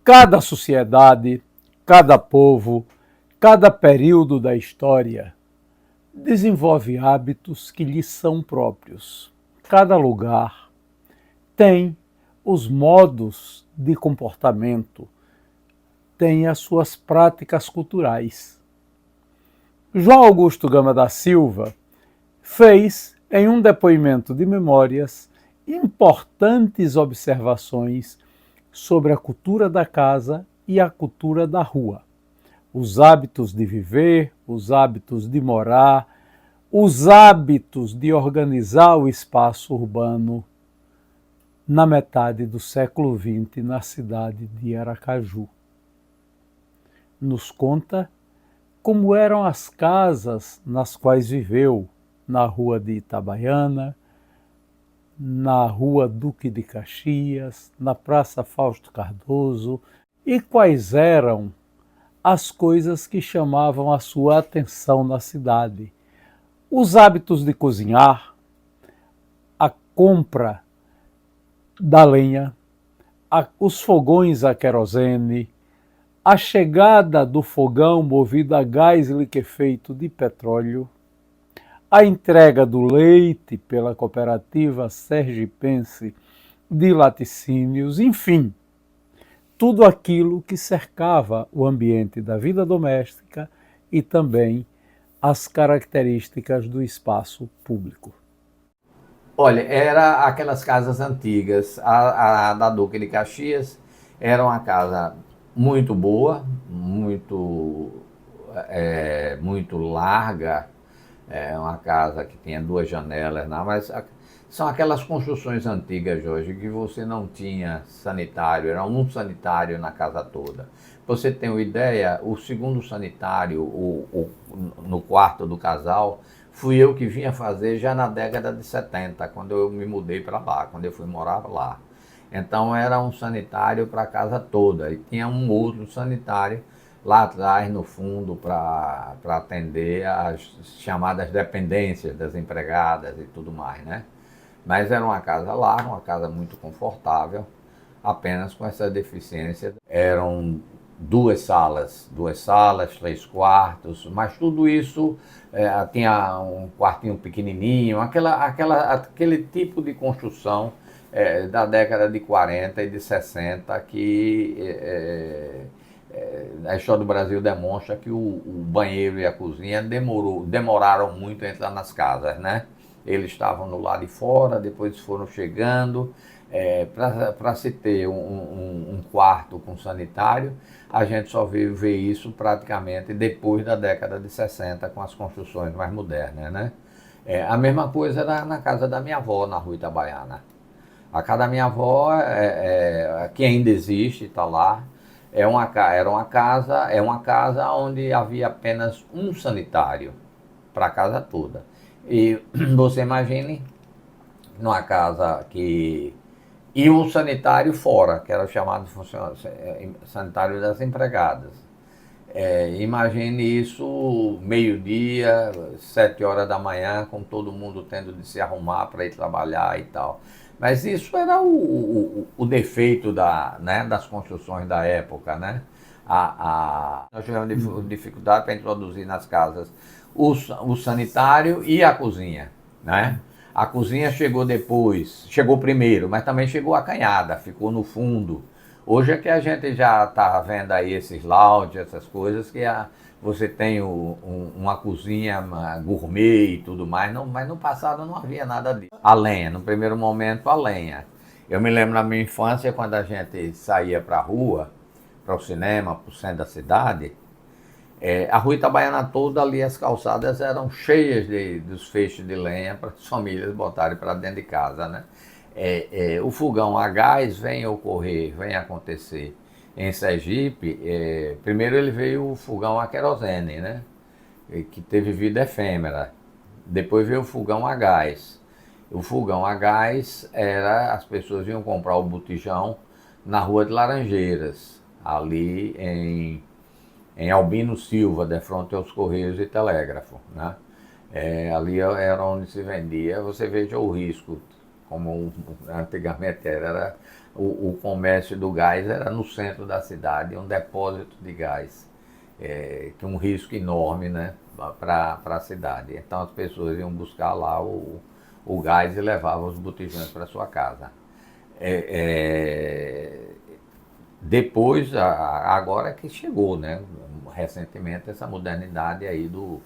Cada sociedade, cada povo, cada período da história desenvolve hábitos que lhes são próprios. Cada lugar tem os modos de comportamento, tem as suas práticas culturais. João Augusto Gama da Silva fez, em um depoimento de memórias, importantes observações sobre a cultura da casa e a cultura da rua. Os hábitos de viver, os hábitos de morar, os hábitos de organizar o espaço urbano na metade do século XX na cidade de Aracaju. Nos conta como eram as casas nas quais viveu, na rua de Itabaiana, na rua Duque de Caxias, na Praça Fausto Cardoso, e quais eram as coisas que chamavam a sua atenção na cidade. Os hábitos de cozinhar, a compra da lenha, os fogões a querosene, a chegada do fogão movido a gás liquefeito de petróleo, a entrega do leite pela cooperativa sergipense de laticínios, enfim, tudo aquilo que cercava o ambiente da vida doméstica e também as características do espaço público. Olha, era aquelas casas antigas. A da Duque de Caxias era uma casa muito boa, muito larga, uma casa que tinha 2 janelas, mas são aquelas construções antigas, Jorge, que você não tinha sanitário, era um sanitário na casa toda. Pra você ter uma ideia, o segundo sanitário no quarto do casal, fui eu que vinha fazer já na década de 70, quando eu me mudei para lá, quando eu fui morar lá. Então era um sanitário para a casa toda e tinha um outro sanitário lá atrás, no fundo, para atender as chamadas dependências das empregadas e tudo mais, né? Mas era uma casa larga, uma casa muito confortável, apenas com essa deficiência. Eram 2 salas, 3 quartos, mas tudo isso tinha um quartinho pequenininho, aquele tipo de construção da década de 40 e de 60 que a história do Brasil demonstra que o banheiro e a cozinha demoraram muito a entrar nas casas, né? Eles estavam no lado de fora, depois foram chegando. Para se ter um quarto com sanitário, a gente só veio ver isso praticamente depois da década de 60, com as construções mais modernas, né? A mesma coisa era na casa da minha avó, na Rua Itabaiana. A casa da minha avó, que ainda existe, está lá, é uma casa onde havia apenas um sanitário para a casa toda. E você imagine, numa casa que... E um sanitário fora, que era o chamado sanitário das empregadas. Imagine isso, meio-dia, 7 horas da manhã, com todo mundo tendo de se arrumar para ir trabalhar e tal. Mas isso era o defeito das construções da época, né? Nós tivemos dificuldade para introduzir nas casas o sanitário e a cozinha, né? A cozinha chegou depois, chegou primeiro, mas também chegou acanhada, ficou no fundo. Hoje é que a gente já está vendo aí esses lounge, essas coisas, que você tem uma cozinha gourmet e tudo mais, mas no passado não havia nada disso. A lenha, no primeiro momento, a lenha. Eu me lembro na minha infância, quando a gente saía para a rua, para o cinema, para o centro da cidade, a Rua Itabaiana toda ali, as calçadas eram cheias dos feixes de lenha para as famílias botarem para dentro de casa, né? O fogão a gás vem acontecer em Sergipe. Primeiro ele veio o fogão a querosene, né? Que teve vida efêmera. Depois veio o fogão a gás. O fogão a gás as pessoas iam comprar o botijão na Rua de Laranjeiras, ali em Albino Silva, de frente aos Correios e Telégrafo, né? Ali era onde se vendia. Você veja o risco, como antigamente era o comércio do gás era no centro da cidade, um depósito de gás, que é um risco enorme, né, para a cidade. Então as pessoas iam buscar lá o gás e levavam os botijões para sua casa. É, é, Depois, agora que chegou, né, recentemente, essa modernidade aí do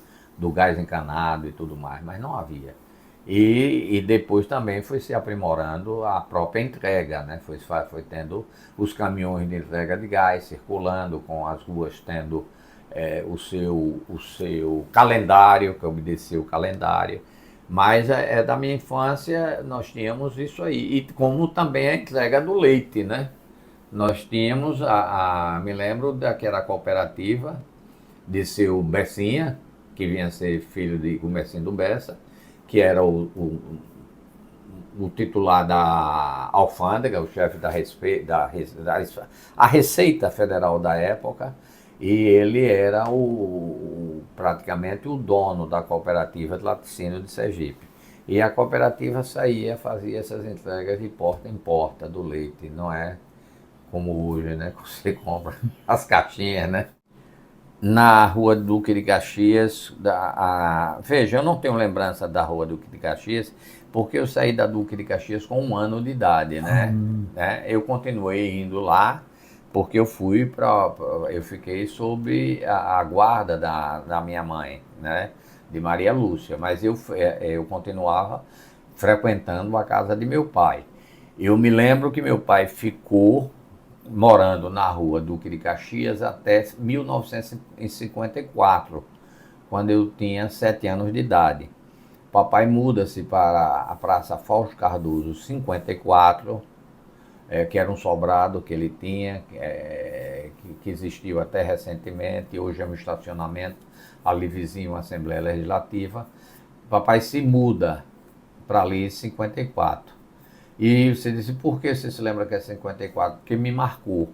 gás encanado e tudo mais, mas não havia. E depois também foi se aprimorando a própria entrega, né? Foi tendo os caminhões de entrega de gás circulando, com as ruas tendo o seu calendário, que obedecia o calendário. Mas da minha infância nós tínhamos isso aí. E como também a entrega do leite, né? Nós tínhamos, me lembro daquela cooperativa de seu Bessinha, que vinha a ser filho de Gomercinho do Bessa, que era o titular da alfândega, o chefe a Receita Federal da época, e ele era praticamente o dono da cooperativa de laticínio de Sergipe. E a cooperativa fazia essas entregas de porta em porta do leite, não é como hoje, né? Que você compra as caixinhas, né? Na Rua Duque de Caxias, veja, eu não tenho lembrança da Rua Duque de Caxias, porque eu saí da Duque de Caxias com 1 ano de idade, né? Eu continuei indo lá, porque eu fiquei sob a guarda da minha mãe, né? De Maria Lúcia, mas eu continuava frequentando a casa de meu pai. Eu me lembro que meu pai ficou morando na Rua Duque de Caxias até 1954, quando eu tinha 7 anos de idade. Papai muda-se para a Praça Fausto Cardoso 54, que era um sobrado que ele tinha, que existiu até recentemente, hoje é um estacionamento, ali vizinho à Assembleia Legislativa. Papai se muda para ali em 54. E você disse, por que você se lembra que é 54? Porque me marcou.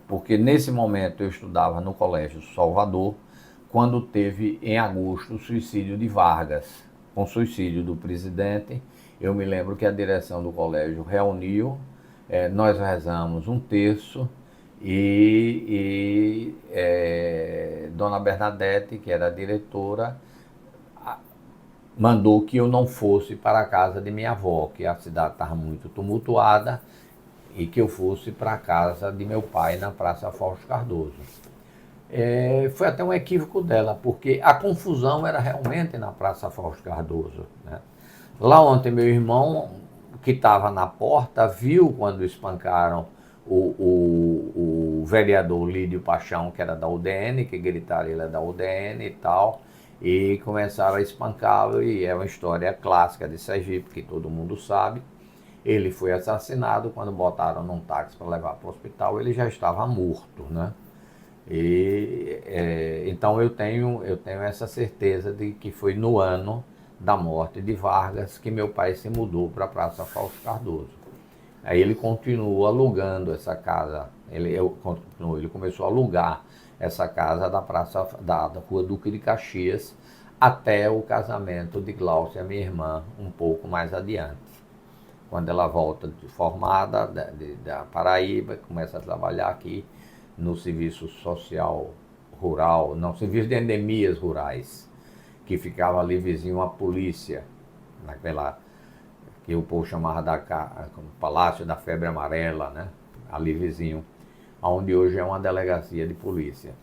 Porque nesse momento eu estudava no Colégio Salvador, quando teve em agosto o suicídio de Vargas. Com o suicídio do presidente, eu me lembro que a direção do colégio reuniu, nós rezamos um terço e Dona Bernadette, que era a diretora, mandou que eu não fosse para a casa de minha avó, que a cidade estava muito tumultuada, e que eu fosse para a casa de meu pai na Praça Fausto Cardoso. Foi até um equívoco dela, porque a confusão era realmente na Praça Fausto Cardoso, né? Lá ontem meu irmão, que estava na porta, viu quando espancaram o vereador Lídio Paixão, que era da UDN, que gritaram ele é da UDN e tal, e começaram a espancá-lo, e é uma história clássica de Sergipe, que todo mundo sabe. Ele foi assassinado, quando botaram num táxi para levar para o hospital, ele já estava morto, né? Então eu tenho essa certeza de que foi no ano da morte de Vargas que meu pai se mudou para a Praça Fausto Cardoso. Aí ele continuou alugando essa casa, ele começou a alugar essa casa da Rua Duque de Caxias até o casamento de Gláucia, minha irmã, um pouco mais adiante. Quando ela volta formada da Paraíba, começa a trabalhar aqui no Serviço Social Rural, não, Serviço de Endemias Rurais, que ficava ali vizinho à polícia, naquela que o povo chamava Palácio da Febre Amarela, né? Ali vizinho, onde hoje é uma delegacia de polícia.